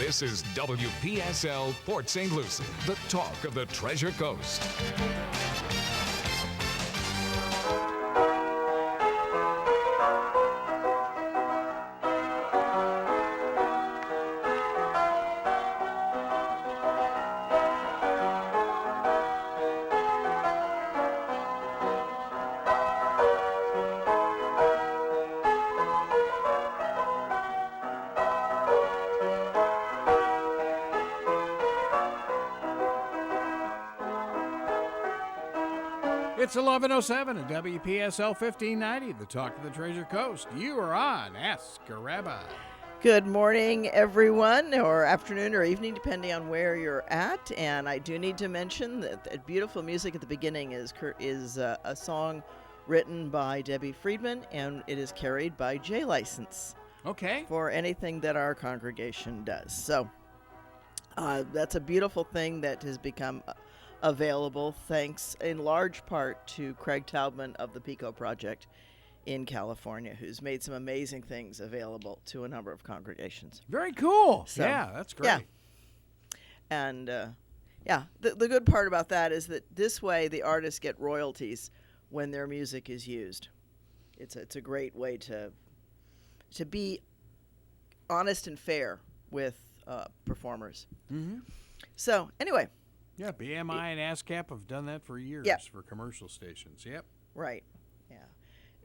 This is WPSL Port St. Lucie, the talk of the Treasure Coast. It's 11:07 at WPSL 1590, the talk of the Treasure Coast. You are on Ask a Rabbi. Good morning, everyone, or afternoon or evening, depending on where you're at. And I do need to mention that the beautiful music at the beginning is a song written by Debbie Friedman, and it is carried by J License. Okay. For anything that our congregation does. So that's a beautiful thing that has become available thanks in large part to Craig Taubman of the Pico Project in California, who's made some amazing things available to a number of congregations. Very cool. So, yeah, that's great. Yeah. And the good part about that is that this way the artists get royalties when their music is used. It's a great way to be honest and fair with performers. Mm-hmm. So anyway. Yeah, BMI and ASCAP have done that for years for commercial stations. Yep. Right. Yeah.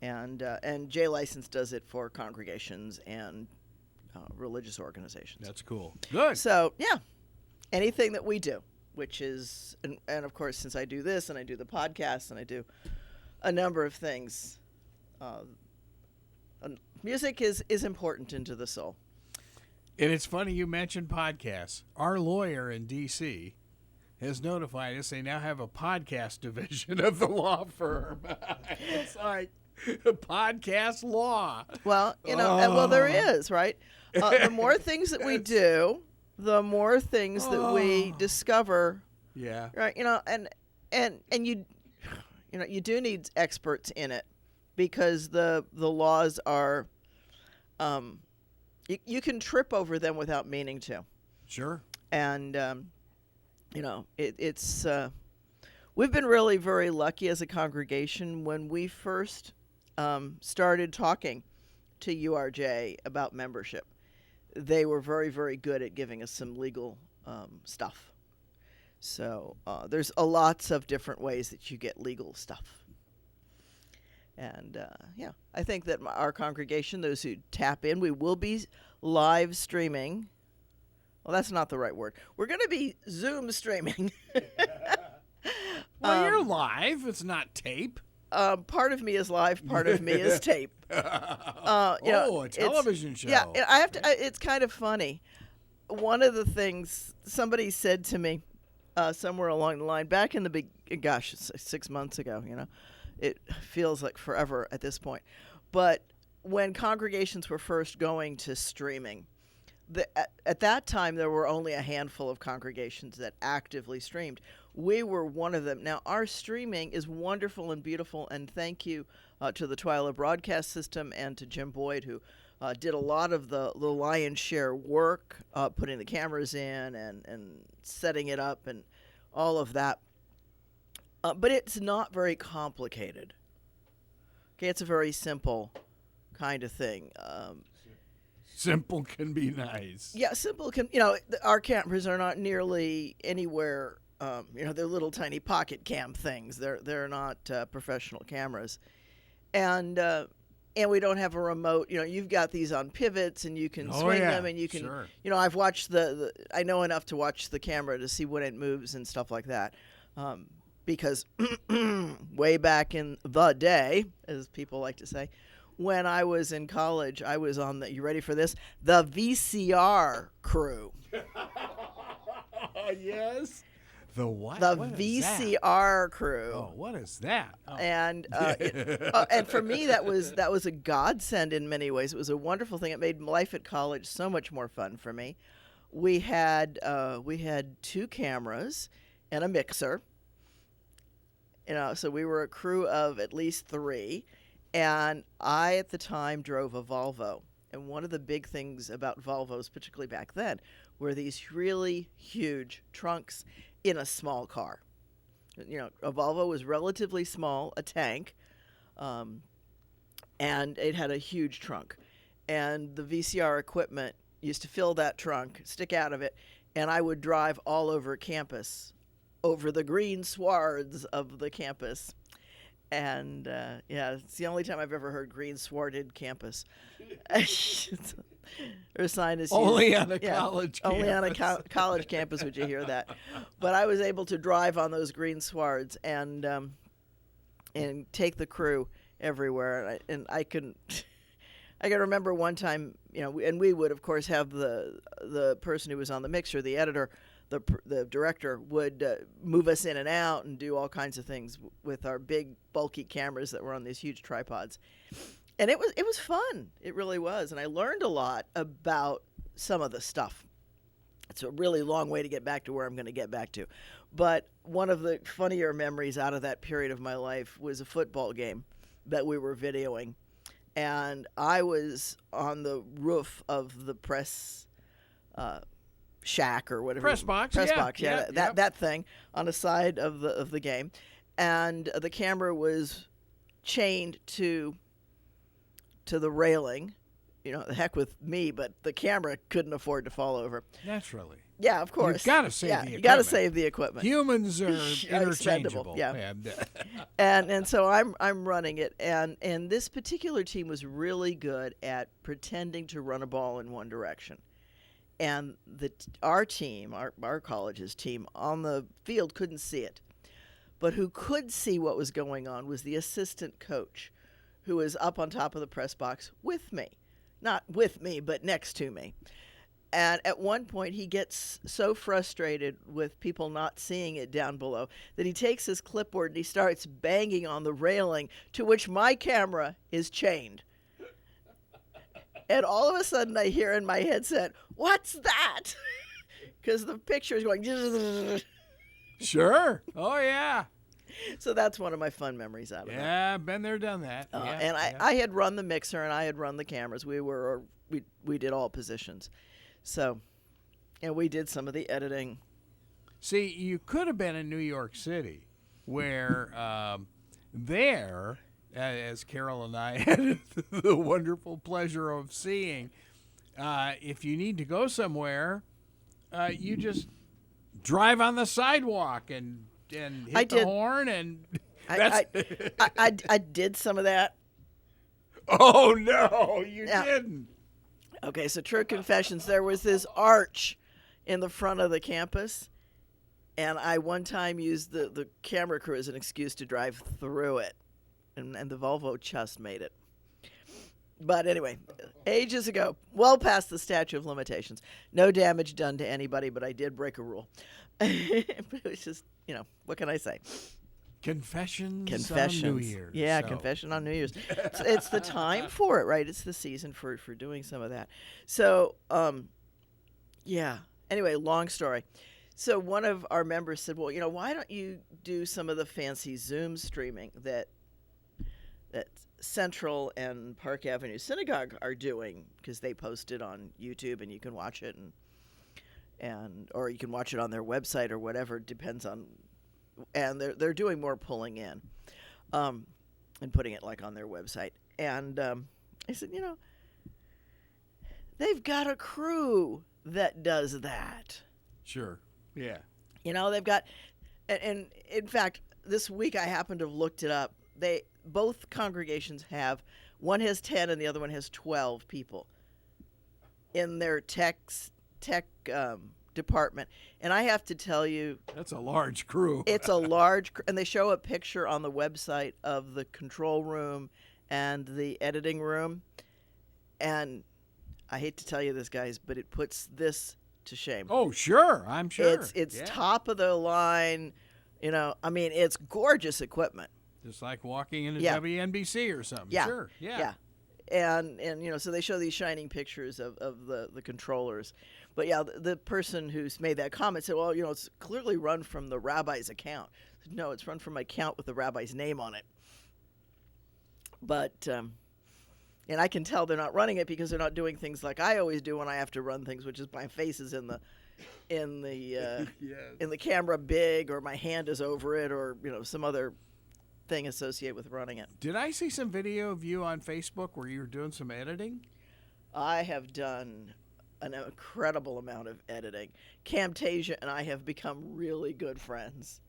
And J License does it for congregations and religious organizations. That's cool. Good. So, yeah, anything that we do, which is, and of course, since I do this and I do the podcast and I do a number of things, music is important into the soul. And it's funny you mentioned podcasts. Our lawyer in D.C. has notified us they now have a podcast division of the law firm. It's like podcast law. Well, well, there is, right? The more things that we do, the more things that we discover. Yeah. Right. And you do need experts in it because the laws are, you can trip over them without meaning to. Sure. And, it's we've been really very lucky as a congregation when we first started talking to URJ about membership. They were very, very good at giving us some legal stuff. So there's lots of different ways that you get legal stuff. And, I think that our congregation, those who tap in, we will be live streaming. Well, that's not the right word. We're going to be Zoom streaming. Well, you're live. It's not tape. Part of me is live. Part of me is tape. A television show. Yeah, I have to. It's kind of funny. One of the things somebody said to me somewhere along the line back in the 6 months ago. It feels like forever at this point. But when congregations were first going to streaming. At that time, there were only a handful of congregations that actively streamed. We were one of them. Now, our streaming is wonderful and beautiful, and thank you to the Twyla Broadcast System and to Jim Boyd, who did a lot of the lion's share work, putting the cameras in and setting it up and all of that. But it's not very complicated. Okay, it's a very simple kind of thing. Simple can be nice. Yeah, simple can, our cameras are not nearly anywhere, they're little tiny pocket cam things. They're not professional cameras. And we don't have a remote, you've got these on pivots and you can swing them and you can, sure. I've watched I know enough to watch the camera to see when it moves and stuff like that. Because way back in the day, as people like to say, when I was in college, I was on you ready for this? The VCR crew. Yes. The what? The what VCR crew. Oh, what is that? Oh. And and for me, that was a godsend in many ways. It was a wonderful thing. It made life at college so much more fun for me. We had 2 cameras and a mixer. So we were a crew of at least 3. And I, at the time, drove a Volvo. And one of the big things about Volvos, particularly back then, were these really huge trunks in a small car. You know, a Volvo was relatively small, a tank, and it had a huge trunk. And the VCR equipment used to fill that trunk, stick out of it, and I would drive all over campus, over the green swards of the campus. And, yeah, it's the only time I've ever heard green swarded campus. Or a sign is only used, on a college campus. Only on a college campus would you hear that. But I was able to drive on those green swards and take the crew everywhere. And I can remember one time, you know, and we would, of course, have the person who was on the mixer, the editor, the director would move us in and out and do all kinds of things with our big, bulky cameras that were on these huge tripods. And it was fun. It really was. And I learned a lot about some of the stuff. It's a really long way to get back to where I'm going to get back to. But one of the funnier memories out of that period of my life was a football game that we were videoing. And I was on the roof of the press shack or whatever. Press box, that thing on the side of the game. And the camera was chained to the railing. You know, the heck with me, but the camera couldn't afford to fall over. Naturally. Yeah, of course. You've got to save the equipment. You got to save the equipment. Humans are interchangeable. Yeah. and so I'm running it, and this particular team was really good at pretending to run a ball in one direction. And our team, our college's team on the field couldn't see it. But who could see what was going on was the assistant coach, who was up on top of the press box with me. Not with me, but next to me. And at one point, he gets so frustrated with people not seeing it down below that he takes his clipboard and he starts banging on the railing to which my camera is chained. And all of a sudden, I hear in my headset, "What's that?" Because the picture is going. Sure. Oh, yeah. So that's one of my fun memories out of that. Yeah, been there, done that. And I had run the mixer and I had run the cameras. We did all positions. So, and we did some of the editing. See, you could have been in New York City, where there, as Carol and I had the wonderful pleasure of seeing, if you need to go somewhere, you just drive on the sidewalk and hit the horn, and I did some of that. Oh, no, you didn't. Okay, so true confessions. There was this arch in the front of the campus, and I one time used the camera crew as an excuse to drive through it, and the Volvo just made it. But anyway, ages ago, well past the statute of limitations. No damage done to anybody, but I did break a rule. But it was just, you know, what can I say? Confessions on New Year's. Yeah, confession on New Year's. It's the time for it, right? It's the season for doing some of that. So, yeah. Anyway, long story. So one of our members said, well, you know, why don't you do some of the fancy Zoom streaming that Central and Park Avenue Synagogue are doing, because they post it on YouTube and you can watch it, and or you can watch it on their website or whatever, depends on. And they're doing more pulling in, and putting it like on their website. And I said, you know, they've got a crew that does that. Sure. Yeah. You know, they've got, and in fact, this week I happened to have looked it up. Both congregations have, one has 10 and the other one has 12 people in their tech department. And I have to tell you, that's a large crew. It's a large and they show a picture on the website of the control room and the editing room, and I hate to tell you this, guys, but it puts this to shame. Oh, sure. I'm sure. It's top of the line, you know. I mean, it's gorgeous equipment. Just like walking into WNBC or something. Yeah. Sure. Yeah. And you know, so they show these shining pictures of the controllers. But yeah, the person who's made that comment said, well, you know, it's clearly run from the rabbi's account. No, it's run from my account with the rabbi's name on it. But And I can tell they're not running it because they're not doing things like I always do when I have to run things, which is my face is in the Yes. in the camera big, or my hand is over it, or some other thing associated with running it. Did I see some video of you on Facebook where you were doing some editing? I have done an incredible amount of editing. Camtasia and I have become really good friends.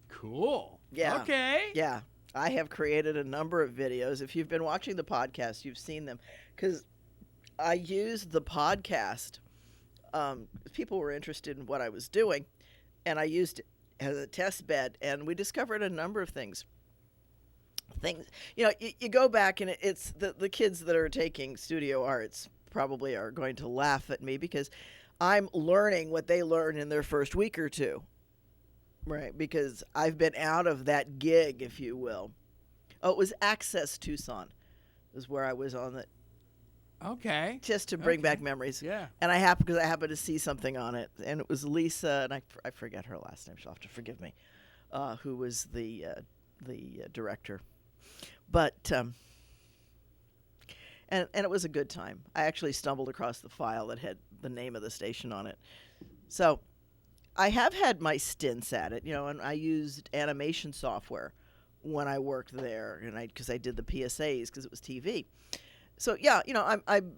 Cool. Yeah. Okay. Yeah. I have created a number of videos. If you've been watching the podcast, you've seen them. Because I used the podcast. People were interested in what I was doing. And I used it as a test bed. And we discovered a number of things. You go back and it's the kids that are taking studio arts probably are going to laugh at me because I'm learning what they learn in their first week or two. Right, because I've been out of that gig, if you will. Oh, it was Access Tucson is where I was on it. Okay. Just to bring back memories. Yeah. And I happened to see something on it, and it was Lisa, and I forget her last name. She'll have to forgive me. Who was the director? But and it was a good time. I actually stumbled across the file that had the name of the station on it. So I have had my stints at it, and I used animation software when I worked there, and because I did the PSAs because it was TV. So yeah, I'm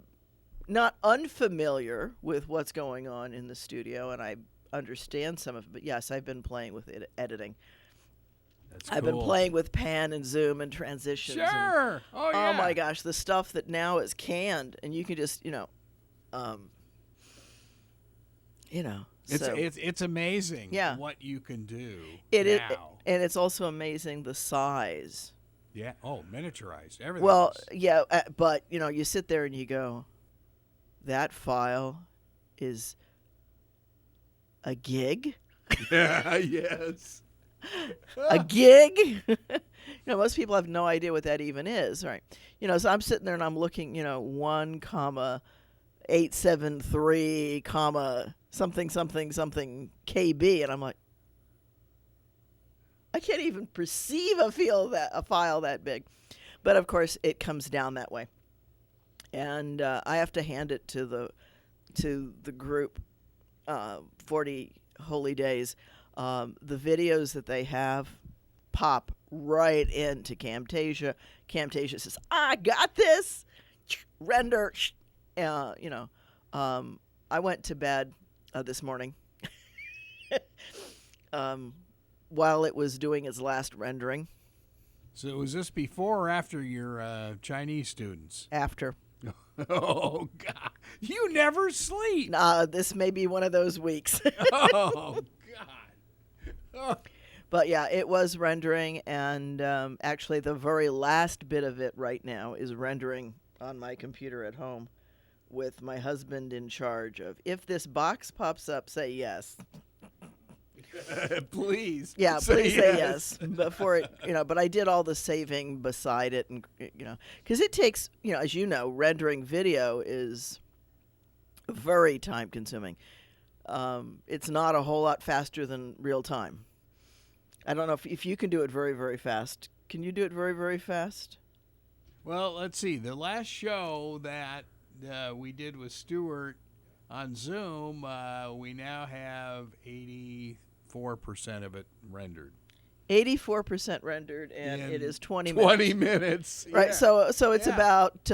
not unfamiliar with what's going on in the studio, and I understand some of it. But yes, I've been playing with editing. That's I've been playing with pan and zoom and transitions. Sure. Oh yeah. Oh my gosh, the stuff that now is canned, and you can just It's amazing what you can do now. And it's also amazing the size. Yeah. Oh, miniaturized. Everything. Well, yeah, but you sit there and you go, that file is a gig? Yes. A gig? Most people have no idea what that even is, right? So I'm sitting there and I'm looking, 1,873, something KB, and I'm like, I can't even perceive a file that big. But of course it comes down that way. And I have to hand it to the group 40 Holy Days. The videos that they have pop right into Camtasia. Camtasia says, I got this. Render. I went to bed this morning while it was doing its last rendering. So was this before or after your Chinese students? After. Oh, God. You never sleep. This may be one of those weeks. Oh, God. Oh. But yeah, it was rendering, and actually the very last bit of it right now is rendering on my computer at home with my husband in charge of, if this box pops up, say yes. Please. Yeah, please say yes before it, but I did all the saving beside it, and, because it takes, as rendering video is very time consuming. It's not a whole lot faster than real time. I don't know if you can do it very, very fast. Can you do it very, very fast? Well, let's see. The last show that we did with Stuart on Zoom, we now have 84% of it rendered. 84% rendered, and it is 20 minutes. 20 minutes. Right, Yeah. so it's about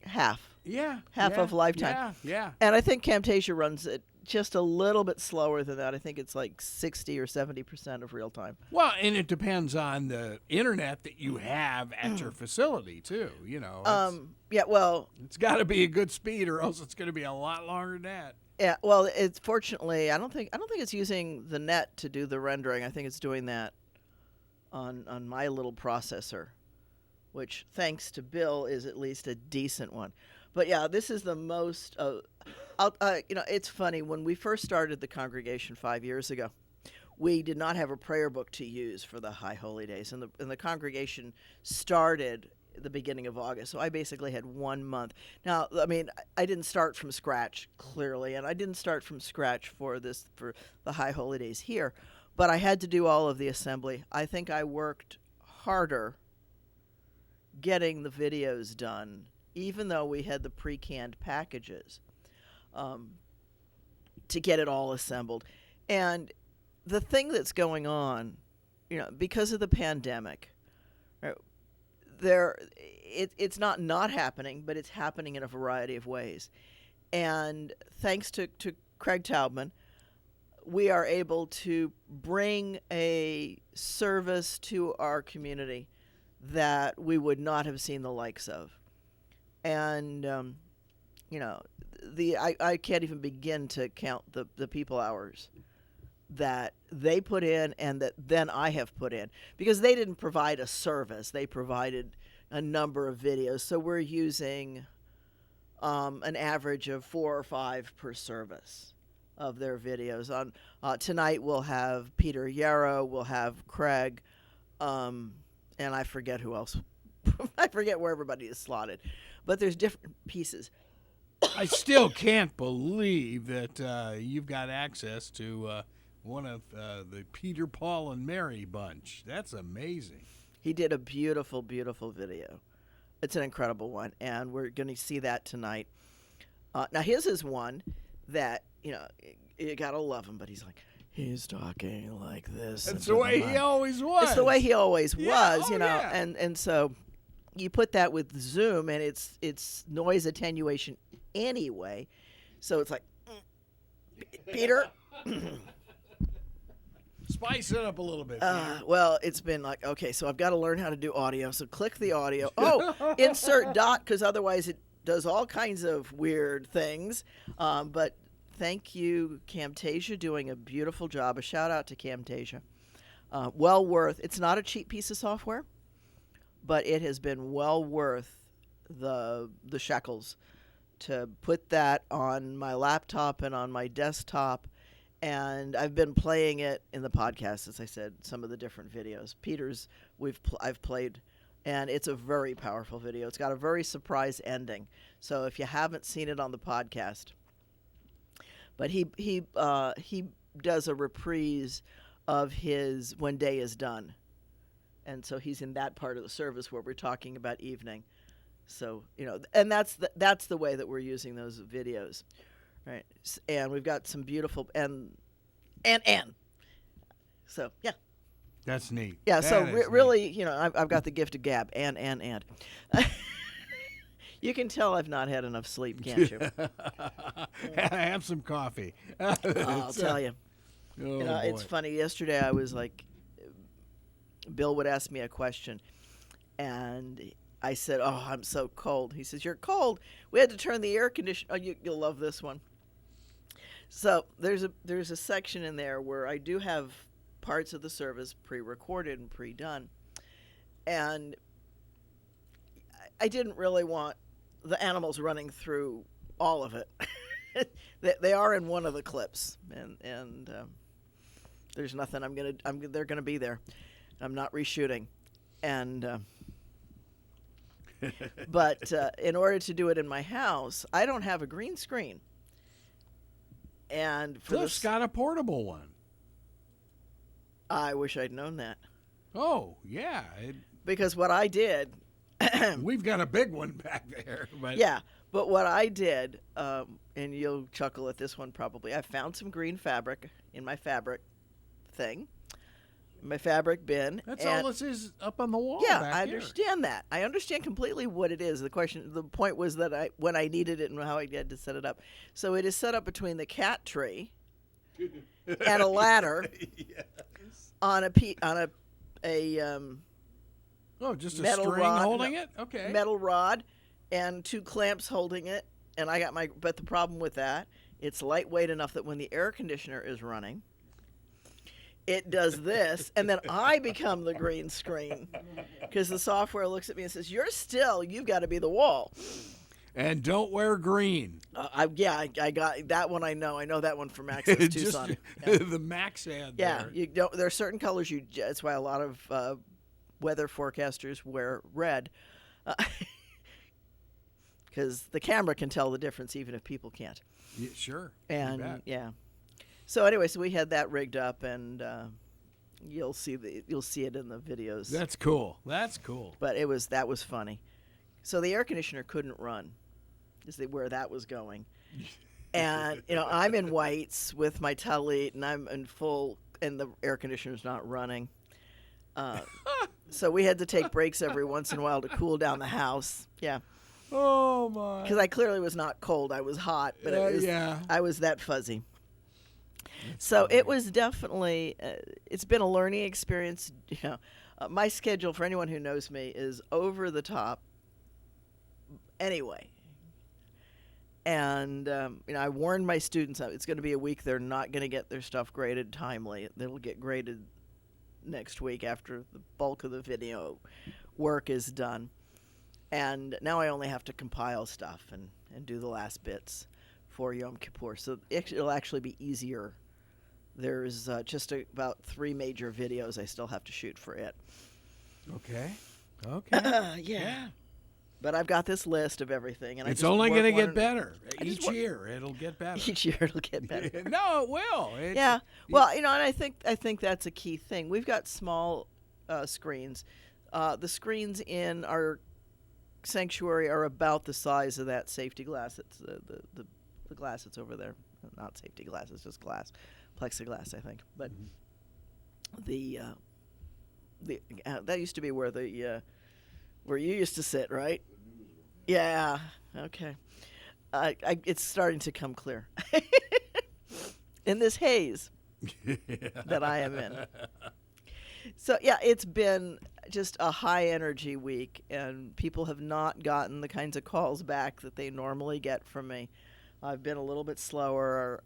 half. Yeah. Half of lifetime. Yeah. And I think Camtasia runs it just a little bit slower than that. I think it's like 60 or 70% of real time. Well, and it depends on the internet that you have at your facility too. Yeah. Well, it's got to be a good speed, or else it's going to be a lot longer than that. Yeah. Well, it's fortunately, I don't think it's using the net to do the rendering. I think it's doing that on my little processor, which, thanks to Bill, is at least a decent one. But yeah, this is the most. It's funny, when we first started the congregation 5 years ago, we did not have a prayer book to use for the High Holy Days, and the congregation started at the beginning of August. So I basically had 1 month. Now, I mean, I didn't start from scratch, clearly, and I didn't start from scratch for the High Holy Days here, but I had to do all of the assembly. I think I worked harder getting the videos done, even though we had the pre-canned packages, to get it all assembled. And the thing that's going on, because of the pandemic, right, it's not happening, but it's happening in a variety of ways. And thanks to Craig Taubman, we are able to bring a service to our community that we would not have seen the likes of. And, I can't even begin to count the people hours that they put in and that then I have put in, because they didn't provide a service. They provided a number of videos. So we're using an average of 4 or 5 per service of their videos. On tonight we'll have Peter Yarrow, we'll have Craig, and I forget who else. I forget where everybody is slotted, but there's different pieces. I still can't believe that you've got access to one of the Peter, Paul, and Mary bunch. That's amazing. He did a beautiful, beautiful video. It's an incredible one, and we're going to see that tonight. Now, his is one that, you got to love him, but he's talking like this. That's the way he always was. It's the way he always was, Yeah. And so you put that with Zoom, and it's noise attenuation anyway. So it's like, Peter. Spice it up a little bit. Well, it's been like, okay, so I've got to learn how to do audio. So click the audio. Oh, insert dot, because otherwise it does all kinds of weird things. But thank you, Camtasia, doing a beautiful job. A shout out to Camtasia. Well worth. It's not a cheap piece of software, but it has been well worth the shekels to put that on my laptop and on my desktop. And I've been playing it in the podcast, as I said, some of the different videos. Peter's, I've played, and it's a very powerful video. It's got a very surprise ending. So if you haven't seen it on the podcast, but he does a reprise of his When Day Is Done, and so he's in that part of the service where we're talking about evening. So and that's the way that we're using those videos. Right, and we've got some beautiful and. So yeah, that's neat. Yeah, that so really, neat. I've got the gift of gab and. You can tell I've not had enough sleep, can't you? Have some coffee. I'll tell you. Oh, it's funny. Yesterday I was like, Bill would ask me a question, and I said, "Oh, I'm so cold." He says, "You're cold. We had to turn the air conditioner." Oh, you'll love this one. So there's a section in there where I do have parts of the service pre-recorded and pre-done, and I didn't really want the animals running through all of it. They are in one of the clips, and there's nothing they're gonna be there. I'm not reshooting, and. But in order to do it in my house, I don't have a green screen. And for Cliff's got a portable one. I wish I'd known that. Oh, yeah. Because what I did... We've got a big one back there. But yeah, but what I did, and you'll chuckle at this one probably, I found some green fabric in my fabric thing. My fabric bin. That's all this is up on the wall. Yeah, back I here. understand that. I understand completely what it is. The point was that when I needed it and how I had to set it up. So it is set up between the cat tree and a ladder Yes. on a just a metal string rod, holding it? Okay. metal rod and 2 clamps holding it. And I got but the problem with that, it's lightweight enough that when the air conditioner is running, it does this, and then I become the green screen because the software looks at me and says, you've got to be the wall. And don't wear green. I got that one. I know that one from Access Tucson. Yeah. The Max ad Yeah, there. you don't. There are certain colors that's why a lot of weather forecasters wear red, because the camera can tell the difference even if people can't. Yeah, sure. And yeah. So anyway, we had that rigged up, and You'll see it in the videos. That's cool. That's cool. But that was funny. So the air conditioner couldn't run, is where that was going. And I'm in whites with my talit, and I'm in full, and the air conditioner's not running. So we had to take breaks every once in a while to cool down the house. Yeah. Oh my! Because I clearly was not cold; I was hot, but I was that fuzzy. So it was definitely, it's been a learning experience. My schedule, for anyone who knows me, is over the top anyway. And, I warned my students it's going to be a week they're not going to get their stuff graded timely. They'll get graded next week after the bulk of the video work is done. And now I only have to compile stuff and do the last bits for Yom Kippur. So it'll actually be easier. There's just about 3 major videos I still have to shoot for it. Okay. Yeah. But I've got this list of everything, and it's only going to get better each year. It'll get better. Each year it'll get better. No, it will. Yeah. Well, and I think that's a key thing. We've got small screens. The screens in our sanctuary are about the size of that safety glass. It's the glass that's over there. Not safety glass. It's just glass. Plexiglass, I think, but that used to be where where you used to sit, right? Yeah. Okay. It's starting to come clear in this haze that I am in. So yeah, it's been just a high energy week, and people have not gotten the kinds of calls back that they normally get from me. I've been a little bit slower.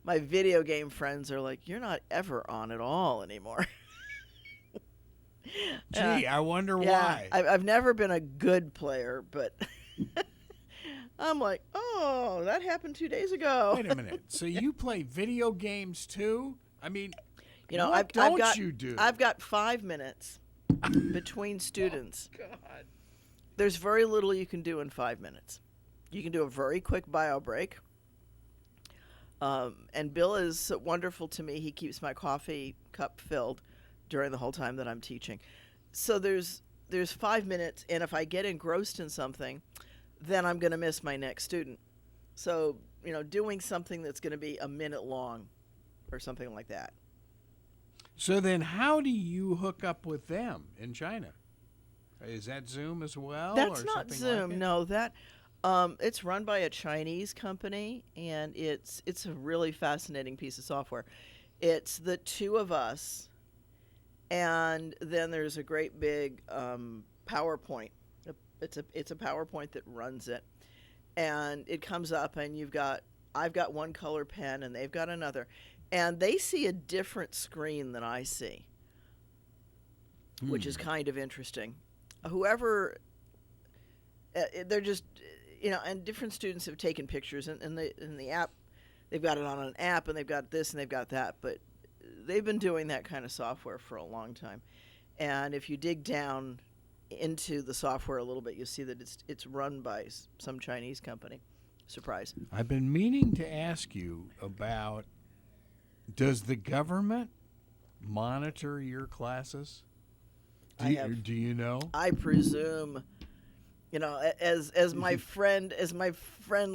My video game friends are like, "You're not ever on at all anymore." Gee, I wonder why. I've never been a good player, but I'm like, "Oh, that happened 2 days ago." Wait a minute. So you play video games too? I mean, I've do? got 5 minutes between students. Oh, God. There's very little you can do in 5 minutes. You can do a very quick bio break. And Bill is wonderful to me. He keeps my coffee cup filled during the whole time that I'm teaching. So there's 5 minutes, and if I get engrossed in something, then I'm going to miss my next student. So, doing something that's going to be a minute long or something like that. So then how do you hook up with them in China? Is that Zoom as well? That's or not something Zoom. Like it? No, it's run by a Chinese company, and it's a really fascinating piece of software. It's the two of us, and then there's a great big PowerPoint. It's a PowerPoint that runs it, and it comes up, and I've got one color pen, and they've got another, and they see a different screen than I see, which is kind of interesting. Whoever, they're just. And different students have taken pictures in the app. They've got it on an app, and they've got this and they've got that. But they've been doing that kind of software for a long time. And if you dig down into the software a little bit, you'll see that it's run by some Chinese company. Surprise. I've been meaning to ask you about, does the government monitor your classes? Do you know? I presume. As my friend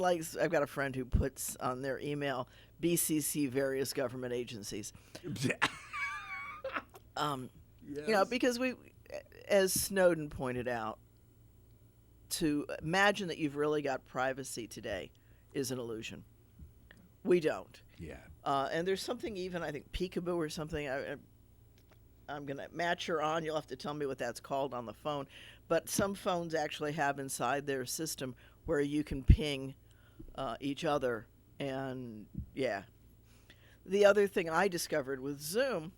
likes, I've got a friend who puts on their email BCC various government agencies. Yes. Because as Snowden pointed out, to imagine that you've really got privacy today is an illusion. We don't. Yeah. And there's something even, I think, Peekaboo or something. I'm going to match her on. You'll have to tell me what that's called on the phone. But some phones actually have inside their system where you can ping each other. And, yeah. The other thing I discovered with Zoom,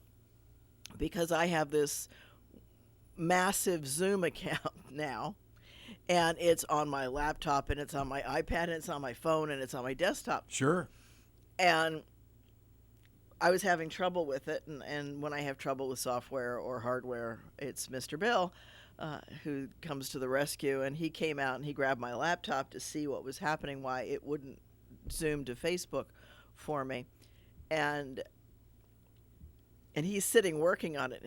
because I have this massive Zoom account now, and it's on my laptop, and it's on my iPad, and it's on my phone, and it's on my desktop. Sure. And I was having trouble with it, and when I have trouble with software or hardware, it's Mr. Bill who comes to the rescue, and he came out and he grabbed my laptop to see what was happening, why it wouldn't zoom to Facebook for me. And and he's sitting working on it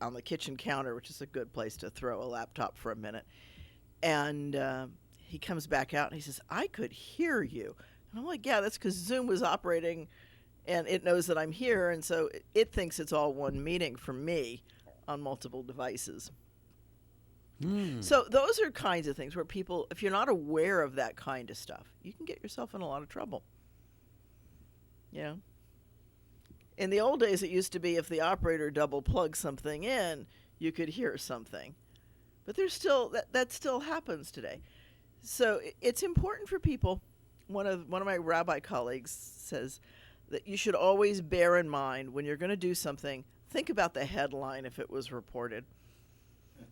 on the kitchen counter, which is a good place to throw a laptop for a minute. And he comes back out and he says, "I could hear you." And I'm like, "Yeah, that's because Zoom was operating, and it knows that I'm here, and so it thinks it's all one meeting for me on multiple devices." So those are kinds of things where people, if you're not aware of that kind of stuff, you can get yourself in a lot of trouble. In the old days, it used to be if the operator double plugged something in, you could hear something. But there's still that still happens today. So it's important for people. One of my rabbi colleagues says that you should always bear in mind when you're going to do something, think about the headline if it was reported.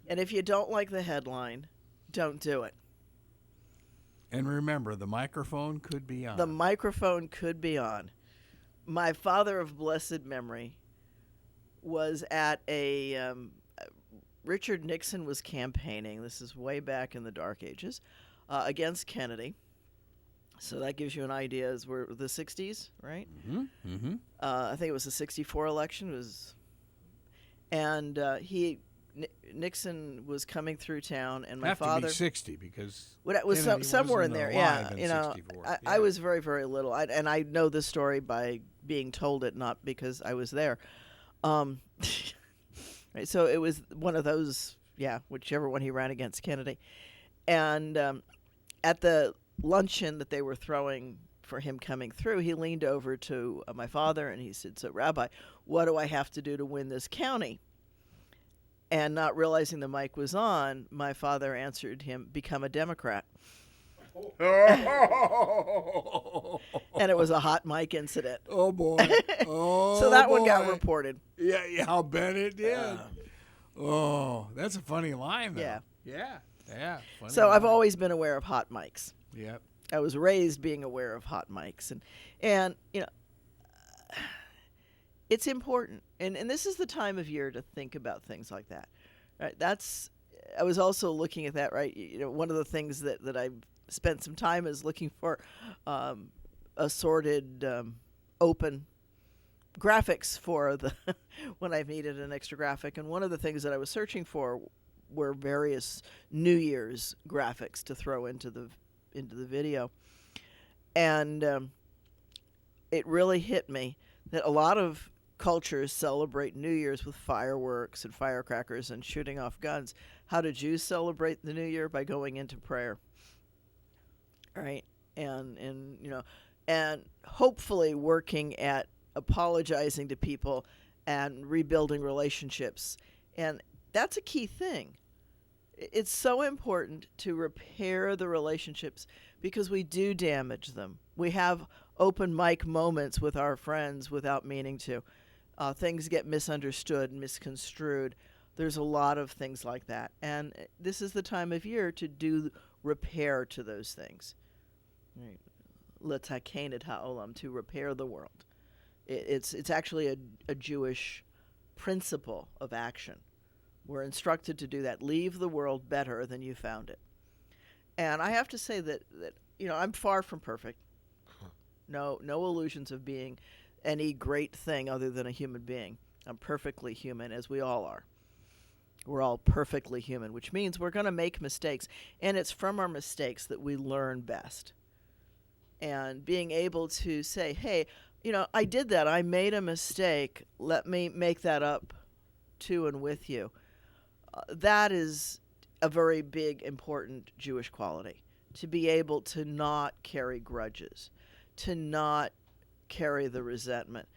And if you don't like the headline, don't do it. And remember, the microphone could be on. The microphone could be on. My father of blessed memory was at a Richard Nixon was campaigning. This is way back in the dark ages against Kennedy. So that gives you an idea. As we're the 60s, right? I think it was the 64 election. Nixon was coming through town, and my father to be 60 because it was somewhere in there. Yeah, I was very, very little, and I know this story by being told it, not because I was there. Right, so it was one of those, whichever one he ran against Kennedy, and at the luncheon that they were throwing for him coming through, he leaned over to my father and he said, "So, Rabbi, what do I have to do to win this county?" And not realizing the mic was on, my father answered him, "Become a Democrat." And it was a hot mic incident. Oh, boy. So that one got reported. Yeah, I'll bet it did. That's a funny line, though. Yeah. Funny So line. I've always been aware of hot mics. Yep. I was raised being aware of hot mics. And it's important. And this is the time of year to think about things like that. Right? I was also looking at that, right? One of the things that I've spent some time is looking for assorted open graphics for the when I've needed an extra graphic. And one of the things that I was searching for were various New Year's graphics to throw into the video. And it really hit me that a lot of cultures celebrate New Year's with fireworks and firecrackers and shooting off guns. How do Jews celebrate the New Year? By going into prayer. Right? And hopefully working at apologizing to people and rebuilding relationships. And that's a key thing. It's so important to repair the relationships because we do damage them. We have open mic moments with our friends without meaning to. Things get misunderstood, misconstrued. There's a lot of things like that. And this is the time of year to do repair to those things. Right. L'taken et ha'olam, to repair the world. It's actually a Jewish principle of action. We're instructed to do that. Leave the world better than you found it. And I have to say that I'm far from perfect. No illusions of being any great thing other than a human being. I'm perfectly human, as we all are. We're all perfectly human, which means we're going to make mistakes. And it's from our mistakes that we learn best. And being able to say, hey, I did that. I made a mistake. Let me make that up to and with you. That is a very big, important Jewish quality. To be able to not carry grudges, to not carry the resentment.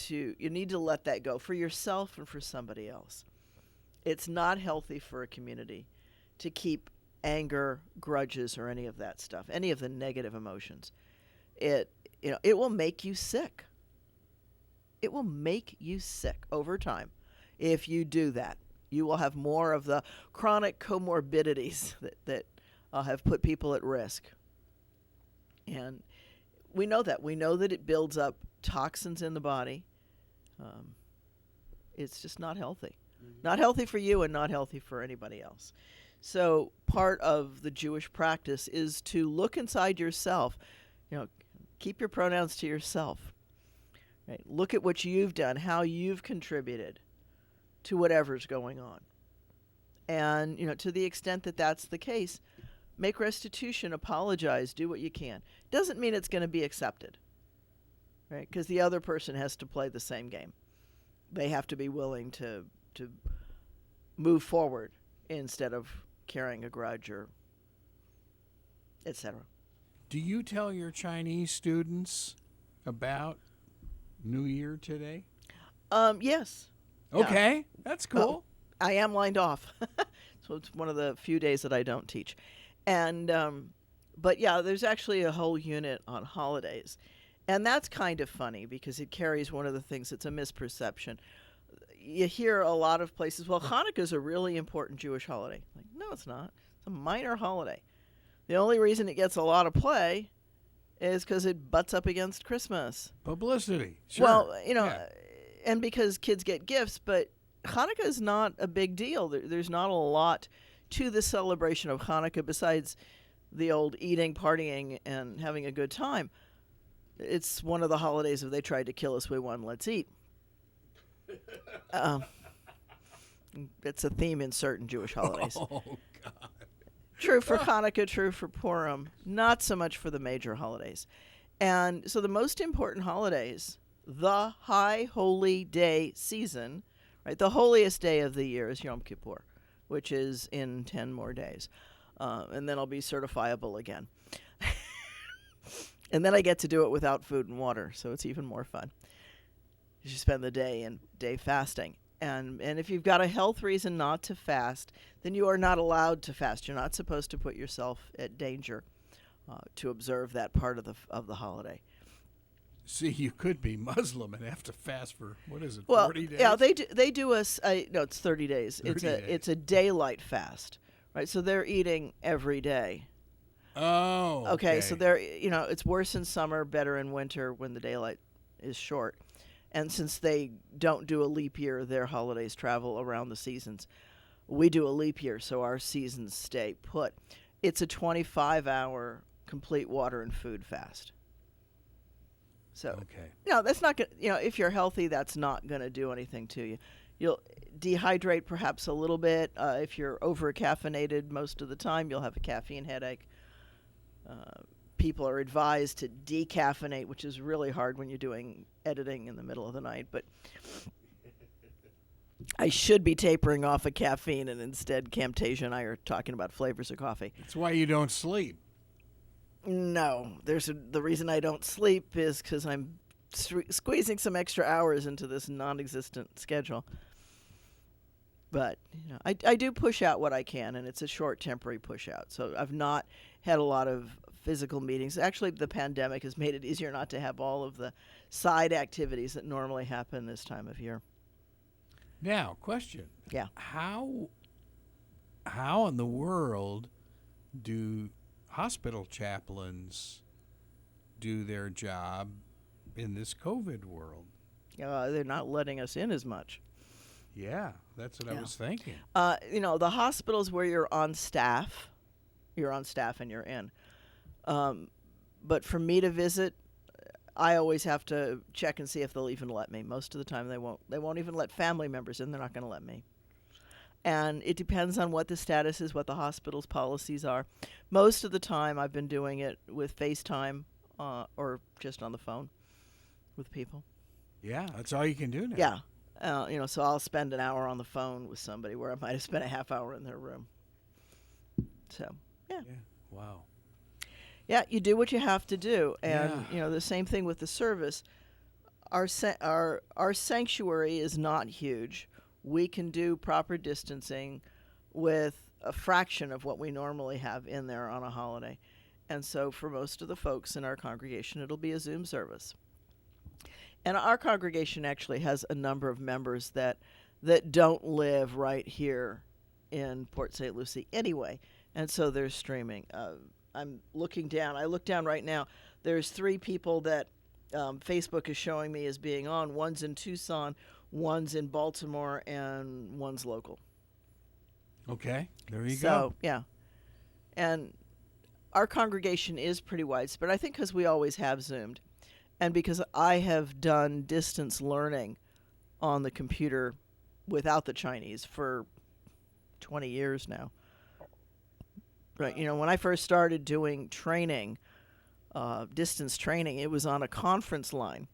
You need to let that go for yourself and for somebody else. It's not healthy for a community to keep anger, grudges, or any of that stuff, any of the negative emotions. It will make you sick. It will make you sick over time if you do that. You will have more of the chronic comorbidities that have put people at risk. And we know that. We know that it builds up toxins in the body. It's just not healthy. Not healthy for you and not healthy for anybody else. So part of the Jewish practice is to look inside yourself. Keep your pronouns to yourself. Right? Look at what you've done, how you've contributed to whatever's going on. And, to the extent that that's the case, make restitution, apologize, do what you can. Doesn't mean it's going to be accepted, right? Because the other person has to play the same game. They have to be willing to move forward instead of carrying a grudge or etc. Do you tell your Chinese students about New Year today? Yes. Okay, Yeah. that's cool. I am lined off. So it's one of the few days that I don't teach. And, but yeah, there's actually a whole unit on holidays. And that's kind of funny because it carries one of the things that's a misperception. You hear a lot of places, well, Hanukkah is a really important Jewish holiday. Like, no, it's not. It's a minor holiday. The only reason it gets a lot of play is because it butts up against Christmas. Publicity. Sure. Well, Yeah. and because kids get gifts, but Hanukkah is not a big deal. There's not a lot to the celebration of Hanukkah besides the old eating, partying, and having a good time. It's one of the holidays if they tried to kill us, we won, let's eat. It's a theme in certain Jewish holidays. Oh, God. True for Hanukkah, true for Purim, not so much for the major holidays. And so the most important holidays, the high holy day season, right? The holiest day of the year is Yom Kippur, which is in 10 more days. And then I'll be certifiable again. And then I get to do it without food and water, so it's even more fun. You spend the day fasting. And if you've got a health reason not to fast, then you are not allowed to fast. You're not supposed to put yourself at danger to observe that part of the holiday. See, you could be Muslim and have to fast for, 40 days? Yeah, they do us. No, it's 30 days. 30 days. It's a daylight fast, right? So they're eating every day. Oh, okay. So they're it's worse in summer, better in winter when the daylight is short. And since they don't do a leap year, their holidays travel around the seasons. We do a leap year, so our seasons stay put. It's a 25-hour complete water and food fast. So, okay. That's not going to, if you're healthy, that's not going to do anything to you. You'll dehydrate perhaps a little bit. If you're over-caffeinated most of the time, you'll have a caffeine headache. People are advised to decaffeinate, which is really hard when you're doing editing in the middle of the night. But I should be tapering off of caffeine, and instead Camtasia and I are talking about flavors of coffee. That's why you don't sleep. No, the reason I don't sleep is because I'm squeezing some extra hours into this non-existent schedule. But I do push out what I can, and it's a short, temporary push out. So I've not had a lot of physical meetings. Actually, the pandemic has made it easier not to have all of the side activities that normally happen this time of year. Now, question. Yeah. How in the world do hospital chaplains do their job in this COVID world? They're not letting us in as much. Yeah, that's what I was thinking. The hospitals where you're on staff and you're in. But for me to visit, I always have to check and see if they'll even let me. Most of the time they won't. They won't even let family members in. They're not going to let me. And it depends on what the status is, what the hospital's policies are. Most of the time I've been doing it with FaceTime or just on the phone with people. Yeah, that's all you can do now. Yeah. So I'll spend an hour on the phone with somebody where I might have spent a half hour in their room. So, yeah. Wow. Yeah, you do what you have to do. And, the same thing with the service. Our sanctuary is not huge. We can do proper distancing with a fraction of what we normally have in there on a holiday. And so for most of the folks in our congregation, it'll be a Zoom service. And our congregation actually has a number of members that don't live right here in Port St. Lucie anyway. And so they're streaming. I'm looking down. I look down right now. There's 3 people that Facebook is showing me as being on. One's in Tucson, one's in Baltimore, and one's local. Okay, there you go. So, yeah. And our congregation is pretty widespread, I think because we always have Zoomed. And because I have done distance learning on the computer without the Chinese for 20 years now. Right, when I first started doing training, distance training, it was on a conference line.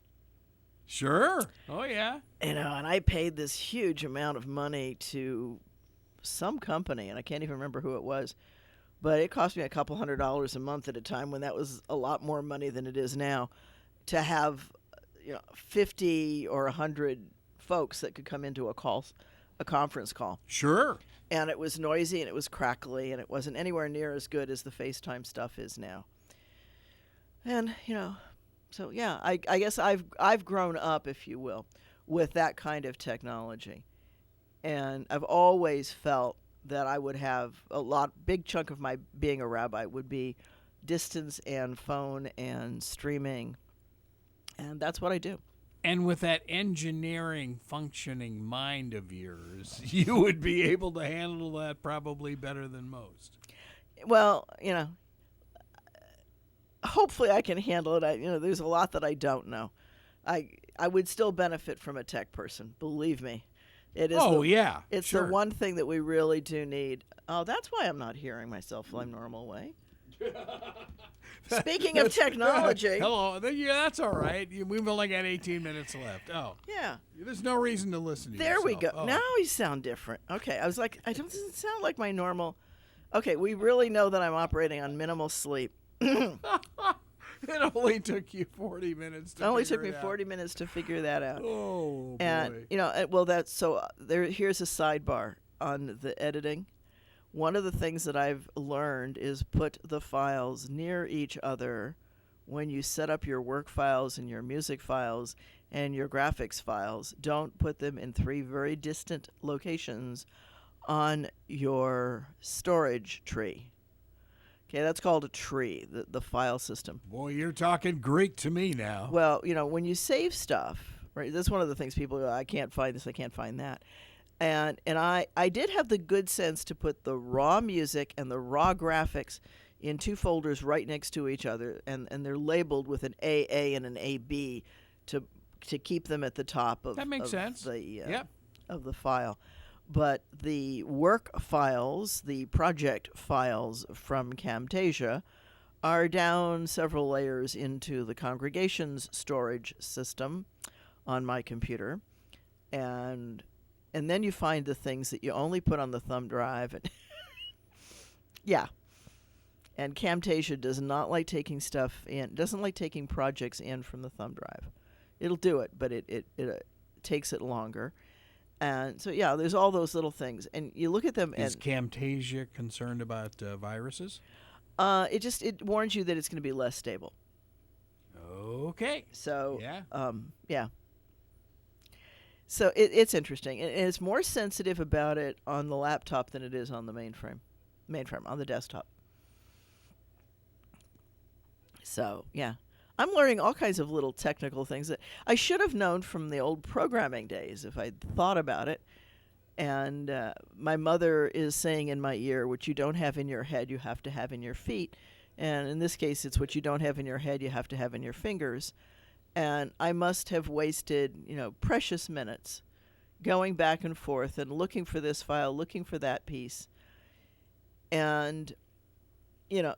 Sure. Oh, yeah. And I paid this huge amount of money to some company, and I can't even remember who it was, but it cost me a couple $100 a month at a time when that was a lot more money than it is now, to have 50 or 100 folks that could come into a conference call. Sure. And it was noisy and it was crackly and it wasn't anywhere near as good as the FaceTime stuff is now. And, so yeah, I guess I've grown up, if you will, with that kind of technology. And I've always felt that I would have big chunk of my being a rabbi would be distance and phone and streaming. And that's what I do. And with that engineering functioning mind of yours, you would be able to handle that probably better than most. Well, hopefully I can handle it. There's a lot that I don't know. I would still benefit from a tech person, believe me. It is It's sure. the one thing that we really do need. Oh, that's why I'm not hearing myself my normal way. Speaking of technology. Hello. Yeah, that's all right. We've only got 18 minutes left. Oh. Yeah. There's no reason to listen to There yourself. we go. Oh. Now you sound different. Okay. I was like, doesn't sound like my normal. Okay. We really know that I'm operating on minimal sleep. It only took you 40 minutes to It only figure took me it out. 40 minutes to figure that out. Oh, boy. And, well, that's so here's a sidebar on the editing. One of the things that I've learned is put the files near each other when you set up your work files and your music files and your graphics files. Don't put them in 3 very distant locations on your storage tree. Okay, that's called a tree, the file system. Boy, you're talking Greek to me now. Well, when you save stuff, right, that's one of the things people go, I can't find this, I can't find that. And I did have the good sense to put the raw music and the raw graphics in 2 folders right next to each other, and they're labeled with an AA and an AB to keep them at the top of that makes sense. Of the file. But the work files, the project files from Camtasia, are down several layers into the congregation's storage system on my computer, and then you find the things that you only put on the thumb drive. And yeah. And Camtasia does not like taking stuff in, doesn't like taking projects in from the thumb drive. It'll do it, but it takes it longer. And so, yeah, there's all those little things. And you look at them. Is Camtasia concerned about viruses? It warns you that it's going to be less stable. Okay. So, yeah. Yeah. So it's interesting. And it's more sensitive about it on the laptop than it is on the mainframe, on the desktop. So, yeah. I'm learning all kinds of little technical things that I should have known from the old programming days if I'd thought about it. And my mother is saying in my ear, what you don't have in your head, you have to have in your feet. And in this case, it's what you don't have in your head, you have to have in your fingers. And I must have wasted, precious minutes going back and forth and looking for this file, looking for that piece. And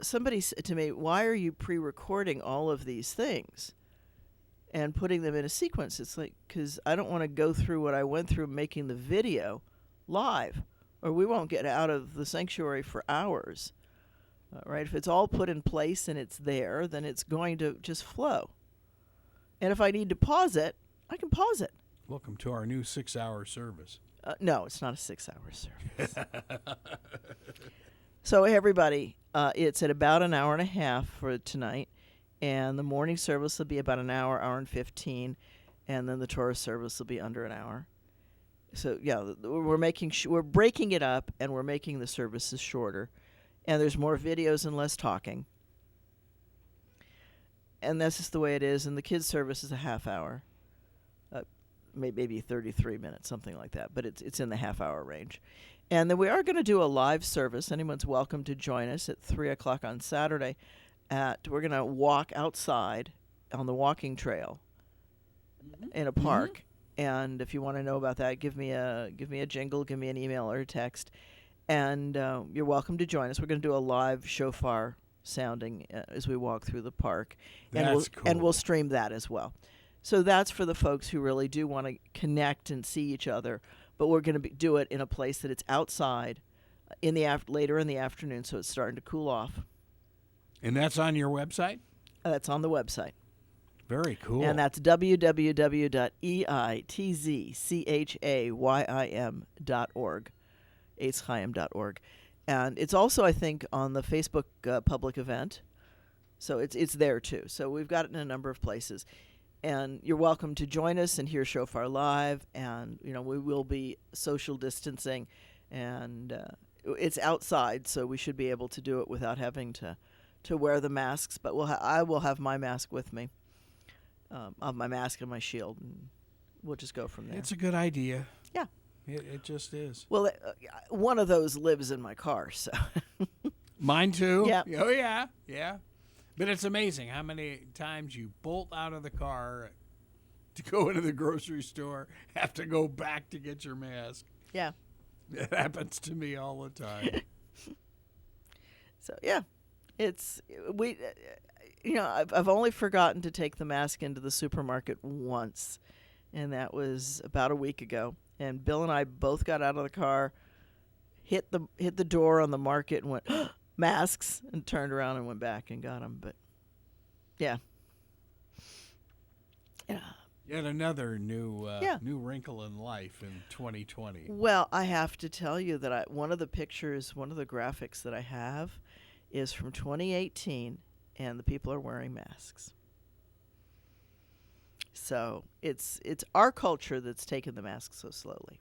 somebody said to me, why are you pre-recording all of these things and putting them in a sequence? It's like, because I don't want to go through what I went through making the video live, or we won't get out of the sanctuary for hours, right? If it's all put in place and it's there, then it's going to just flow. And if I need to pause it, I can pause it. Welcome to our new 6-hour service. No, it's not a 6-hour service. So everybody, it's at about an hour and a half for tonight, and the morning service will be about an hour, hour and 15, and then the Torah service will be under an hour. So yeah, we're breaking it up, and we're making the services shorter, and there's more videos and less talking, and that's just the way it is. And the kids' service is a half hour, maybe 33 minutes, something like that, but it's in the half-hour range. And then we are going to do a live service. Anyone's welcome to join us at 3 o'clock on Saturday. We're going to walk outside on the walking trail in a park. And if you want to know about that, give me a jingle, give me an email or a text, and you're welcome to join us. We're going to do a live shofar sounding as we walk through the park, That's cool. And we'll stream that as well. So that's for the folks who really do want to connect and see each other. But we're going to do it in a place that it's outside, later in the afternoon, so it's starting to cool off. And that's on your website? That's on the website. Very cool. And that's www.eitzchayim.org, eitzchayim.org. And it's also, I think, on the Facebook public event. So it's there, too. So we've got it in a number of places. And you're welcome to join us and hear Shofar live. And, we will be social distancing. And it's outside, so we should be able to do it without having to wear the masks. But I will have my mask with me. I'll have my mask and my shield, and we'll just go from there. It's a good idea. Yeah. It just is. Well, one of those lives in my car, so. Mine too? Yeah. Oh, yeah. Yeah. But it's amazing how many times you bolt out of the car to go into the grocery store, have to go back to get your mask. Yeah. It happens to me all the time. So, yeah. I've only forgotten to take the mask into the supermarket once, and that was about a week ago. And Bill and I both got out of the car, hit the door on the market, and went masks, and turned around and went back and got them. But yeah, Yet another new wrinkle in life in 2020. Well, I have to tell you that one of the graphics that I have is from 2018. And the people are wearing masks. So it's our culture that's taken the mask so slowly.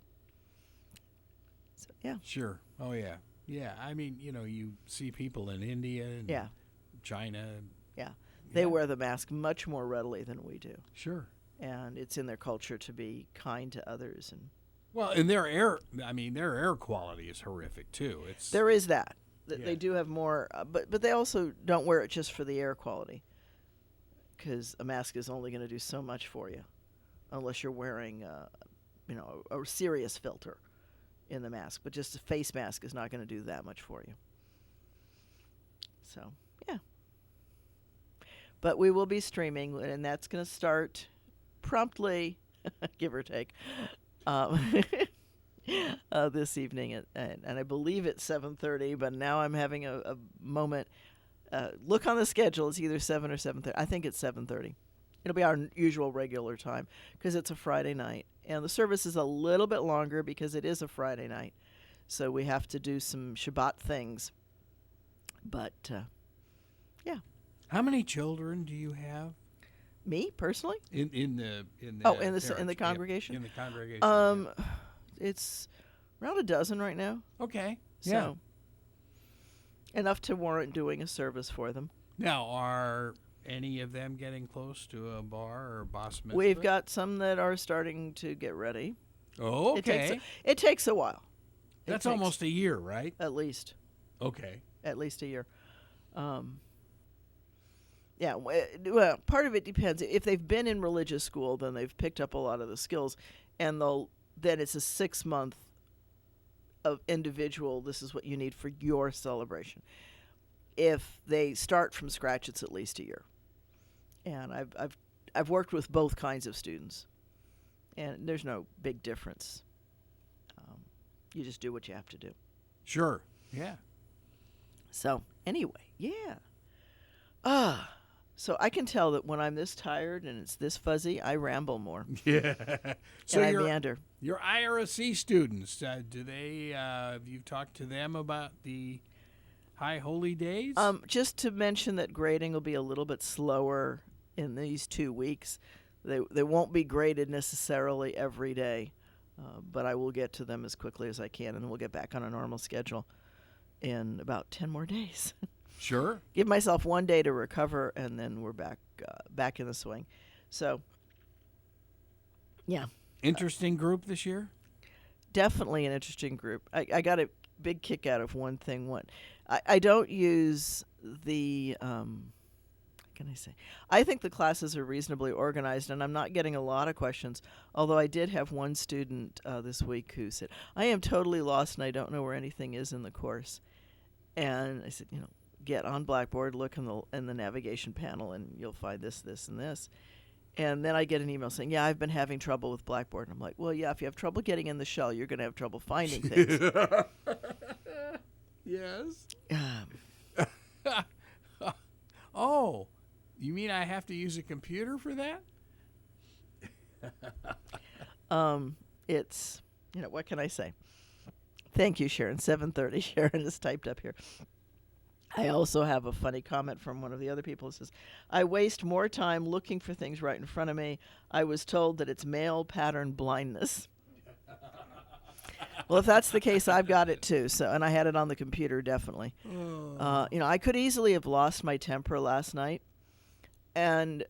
So yeah. Sure. Oh yeah. Yeah. I mean, you see people in India and China. Yeah. They wear the mask much more readily than we do. Sure. And it's in their culture to be kind to others, and and their air quality is horrific too. There is that. They do have more, but they also don't wear it just for the air quality, because a mask is only going to do so much for you, unless you're wearing, a serious filter in the mask. But just a face mask is not going to do that much for you. So yeah. But we will be streaming, and that's going to start promptly, give or take. This evening, and I believe it's 7:30, but now I'm having a moment. Look on the schedule. It's either 7 or 7:30. I think it's 7:30. It'll be our usual regular time because it's a Friday night. And the service is a little bit longer because it is a Friday night. So we have to do some Shabbat things. But, yeah. How many children do you have? Me, personally? In the congregation? Yeah, in the congregation. It's around a dozen right now. Okay. So enough to warrant doing a service for them. Now, are any of them getting close to a bar or bas mitzvah? We've got some that are starting to get ready. Oh, okay. It takes a while. That's almost a year, right? At least. Okay. At least a year. Yeah, well, part of it depends. If they've been in religious school, then they've picked up a lot of the skills, and then it's a 6-month of individual, this is what you need for your celebration. If they start from scratch, it's at least a year. And I've worked with both kinds of students, and there's no big difference. You just do what you have to do. Sure. Yeah. So anyway, yeah. So I can tell that when I'm this tired and it's this fuzzy, I ramble more. Yeah. So and I meander. Your IRC students, do they? Have you talked to them about the High Holy Days? Just to mention that grading will be a little bit slower in these 2 weeks. They won't be graded necessarily every day, but I will get to them as quickly as I can, and we'll get back on a normal schedule in about 10 more days. Sure. Give myself 1 day to recover, and then we're back in the swing. So, yeah. Interesting group this year? Definitely an interesting group. I got a big kick out of one thing. I don't use the, can I say? I think the classes are reasonably organized, and I'm not getting a lot of questions, although I did have one student this week who said, I am totally lost and I don't know where anything is in the course. And I said, get on Blackboard, look in the navigation panel, and you'll find this, this, and this. And then I get an email saying, yeah, I've been having trouble with Blackboard. And I'm like, well, yeah, if you have trouble getting in the shell, you're going to have trouble finding things. Yes. Oh, you mean I have to use a computer for that? It's, what can I say? Thank you, Sharon. 7:30. Sharon is typed up here. I also have a funny comment from one of the other people who says, I waste more time looking for things right in front of me. I was told that it's male pattern blindness. Well, if that's the case, I've got it too. And I had it on the computer, definitely. I could easily have lost my temper last night. And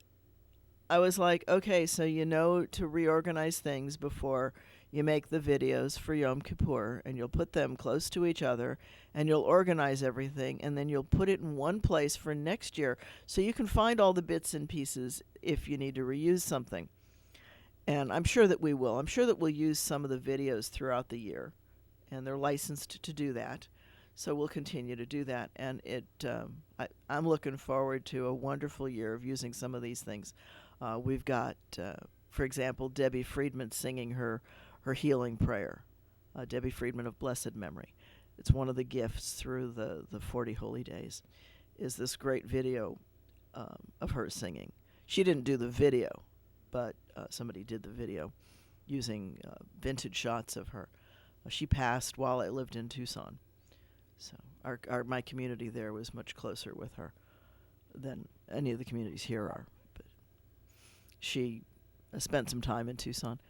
I was like, okay, so to reorganize things before you make the videos for Yom Kippur, and you'll put them close to each other, and you'll organize everything, and then you'll put it in one place for next year so you can find all the bits and pieces if you need to reuse something. And I'm sure that we will. I'm sure that we'll use some of the videos throughout the year, and they're licensed to do that. So we'll continue to do that. And I'm looking forward to a wonderful year of using some of these things. We've got, for example, Debbie Friedman singing her healing prayer, Debbie Friedman of blessed memory. It's one of the gifts through the 40 Holy Days, is this great video of her singing. She didn't do the video, but somebody did the video using vintage shots of her. She passed while I lived in Tucson. So my community there was much closer with her than any of the communities here are. But she spent some time in Tucson.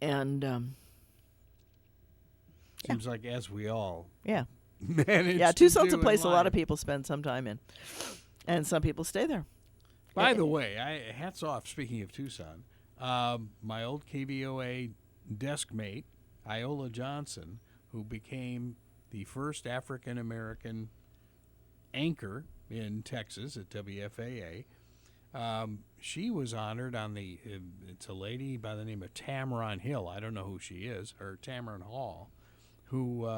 And seems like as we all manage. Yeah, Tucson's a place a lot of people spend some time in, and some people stay there. By the way, hats off. Speaking of Tucson, my old KVOA desk mate, Iola Johnson, who became the first African American anchor in Texas at WFAA. She was honored on it's a lady by the name of Tamaron Hill. I don't know who she is, or Tamaron Hall, who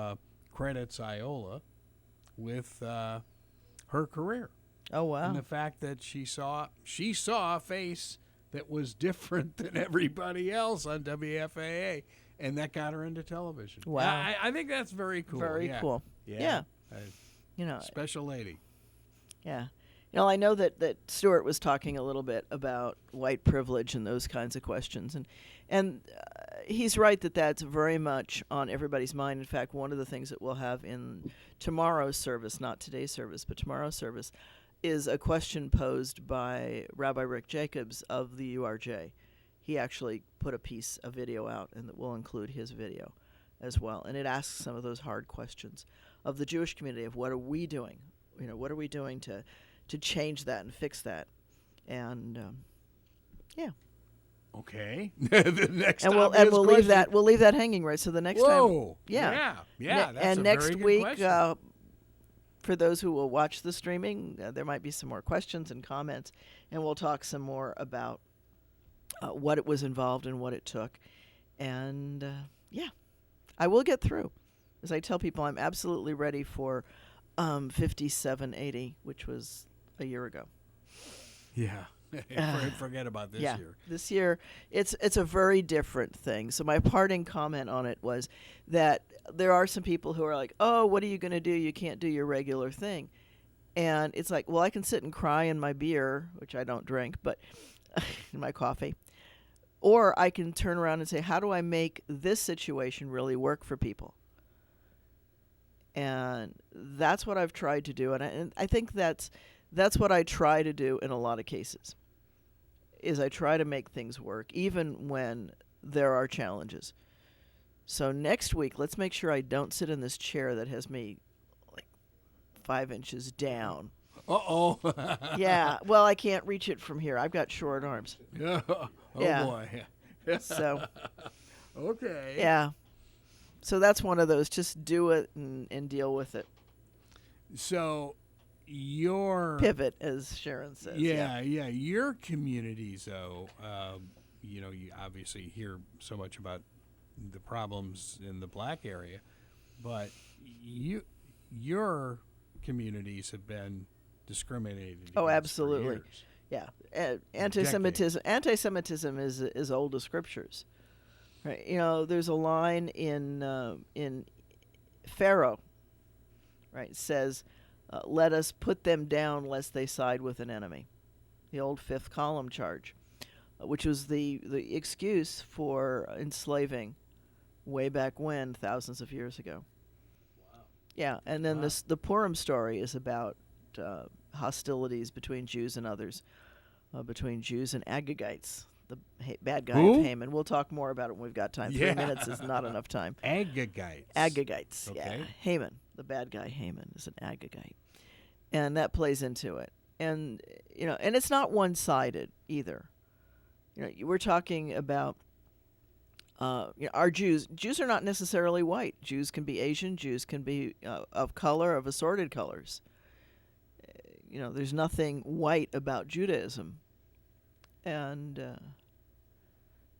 credits Iola with her career. Oh, wow. And the fact that she saw a face that was different than everybody else on WFAA, and that got her into television. Wow. I think that's very cool. Very cool. Yeah. Special lady. Yeah. I know that Stuart was talking a little bit about white privilege and those kinds of questions, and he's right that that's very much on everybody's mind. In fact, one of the things that we'll have in tomorrow's service, not today's service, but tomorrow's service, is a question posed by Rabbi Rick Jacobs of the URJ. He actually put a video out, and that will include his video as well, and it asks some of those hard questions of the Jewish community of what are we doing? What are we doing to change that and fix that? And okay. The next and we'll leave that hanging, right? So the next time, yeah. That's and a next very good week, question. For those who will watch the streaming, there might be some more questions and comments, and we'll talk some more about what it was involved and what it took, and I will get through. As I tell people, I'm absolutely ready for 5780, which was a year ago. Yeah. Forget about this year. This year, it's a very different thing. So my parting comment on it was that there are some people who are like, oh, what are you going to do? You can't do your regular thing. And it's like, well, I can sit and cry in my beer, which I don't drink, but in my coffee. Or I can turn around and say, how do I make this situation really work for people? And that's what I've tried to do. And I think that's what I try to do in a lot of cases, is I try to make things work, even when there are challenges. So next week, let's make sure I don't sit in this chair that has me like 5 inches down. Uh-oh. Yeah. Well, I can't reach it from here. I've got short arms. Oh, Yeah. boy. So. Okay. Yeah. So that's one of those, just do it and deal with it. So your pivot, as Sharon says. Yeah. Your communities, though, you obviously hear so much about the problems in the black area, but your communities have been discriminated against. Oh, absolutely. For years. Yeah, anti-Semitism is old as scriptures, right? There's a line in Pharaoh, right? It says, "Let us put them down, lest they side with an enemy." The old fifth column charge, which was the excuse for enslaving way back when, thousands of years ago. Wow. Yeah, and then the Purim story is about hostilities between Jews and others, between Jews and Agagites, the bad guy of Haman. We'll talk more about it when we've got time. 3 minutes is not enough time. Agagites, okay. Yeah. Haman, the bad guy Haman, is an Agagite. And that plays into it. And, and it's not one-sided either. We're talking about our Jews. Jews are not necessarily white. Jews can be Asian. Jews can be of color, of assorted colors. There's nothing white about Judaism. And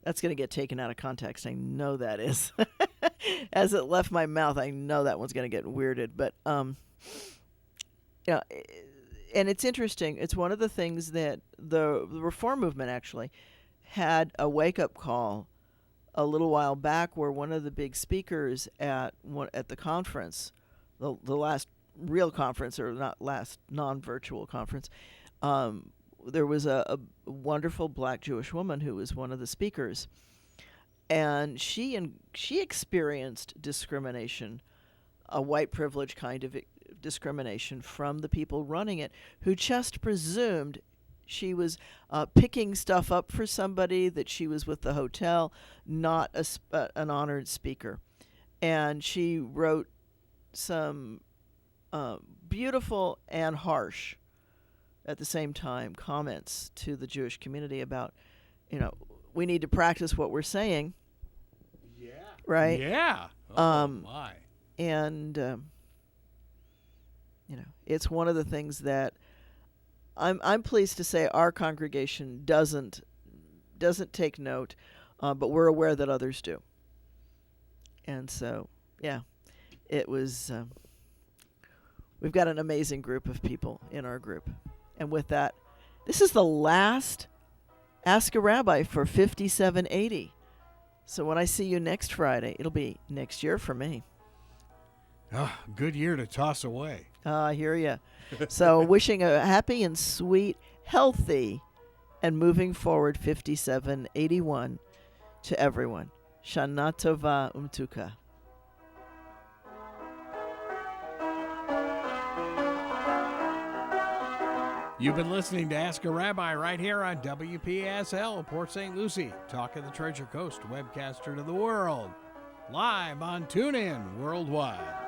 that's going to get taken out of context. I know that is. As it left my mouth, I know that one's going to get weirded. But, and it's interesting. It's one of the things that the Reform movement actually had a wake-up call a little while back, where one of the big speakers at the conference, the last real conference, or not last non-virtual conference, there was a wonderful black Jewish woman who was one of the speakers, and she experienced discrimination, a white privilege kind of discrimination from the people running it, who just presumed she was picking stuff up for somebody, that she was with the hotel, not an honored speaker. And she wrote some beautiful and harsh, at the same time, comments to the Jewish community about, we need to practice what we're saying. Yeah. Right? Yeah. Oh, my. And, it's one of the things that I'm pleased to say our congregation doesn't take note, but we're aware that others do. And so, yeah, it was, we've got an amazing group of people in our group. And with that, this is the last Ask a Rabbi for 5780. So when I see you next Friday, it'll be next year for me. Oh, good year to toss away. I hear ya. So wishing a happy and sweet, healthy, and moving forward 5781 to everyone. Shana Tova Umtuka. You've been listening to Ask a Rabbi right here on WPSL, Port St. Lucie, Talk of the Treasure Coast, webcaster to the world, live on TuneIn worldwide.